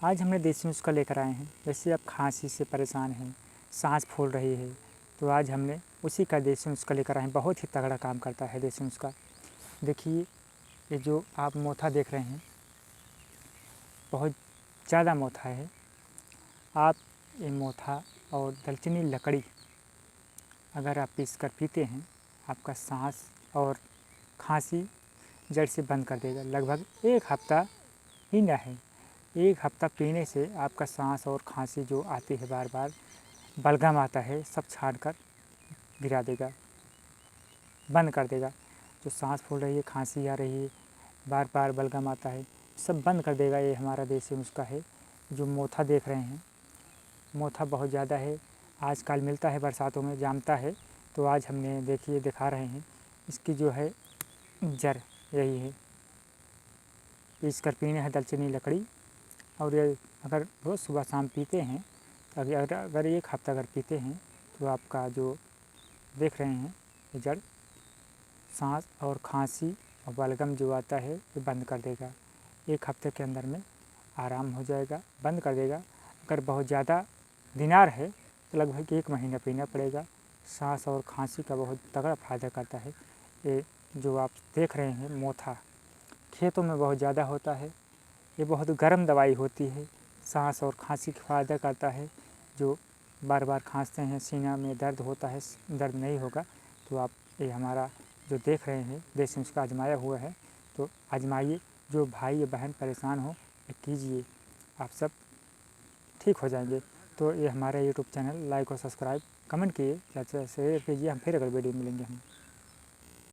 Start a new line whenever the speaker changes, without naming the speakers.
आज हमने देसी नुस्खा लेकर आए हैं। जैसे आप खांसी से परेशान हैं, सांस फूल रही है, तो आज हमने उसी का देसी नुस्खा लेकर आए हैं। बहुत ही तगड़ा काम करता है देसी नुस्खा। देखिए, ये जो आप मोथा देख रहे हैं, बहुत ज़्यादा मोथा है। आप ये मोथा और दालचीनी लकड़ी अगर आप पीस कर पीते हैं, आपका सांस और खांसी जड़ से बंद कर देगा। लगभग 1 हफ्ता पीना है। 1 हफ्ता पीने से आपका सांस और खांसी जो आती है, बार बार बलगम आता है, सब छाड़ कर गिरा देगा, बंद कर देगा। जो सांस फूल रही है, खांसी आ रही है, बार बार बलगम आता है, सब बंद कर देगा। ये हमारा देसी नुस्खा है। जो मोथा देख रहे हैं, मोथा बहुत ज़्यादा है, आजकल मिलता है, बरसातों में जामता है। तो आज हमने देखिए दिखा रहे हैं, इसकी जो है जड़ यही है। पीस कर पीना है दालचीनी लकड़ी। और ये अगर रोज़ सुबह शाम पीते हैं, अगर 1 हफ्ता अगर पीते हैं, तो आपका जो देख रहे हैं ये जड़, सांस और खांसी और बलगम जो आता है ये बंद कर देगा। 1 हफ्ते के अंदर में आराम हो जाएगा, बंद कर देगा। अगर बहुत ज़्यादा दिनार है तो लगभग 1 महीना पीना पड़ेगा। सांस और खांसी का बहुत तगड़ा फ़ायदा करता है। ये जो आप देख रहे हैं मोथा, खेतों में बहुत ज़्यादा होता है। ये बहुत गर्म दवाई होती है, सांस और खांसी का फ़ायदा करता है। जो बार बार खांसते हैं, सीना में दर्द होता है, दर्द नहीं होगा, तो आप ये हमारा जो देख रहे हैं देसी नुस्खा आजमाया हुआ है, तो आजमाइए। जो भाई या बहन परेशान हो, ये कीजिए, आप सब ठीक हो जाएंगे। तो ये हमारा यूट्यूब चैनल लाइक और सब्सक्राइब, कमेंट किए, शेयर कीजिए। हम फिर अगर वीडियो मिलेंगे हम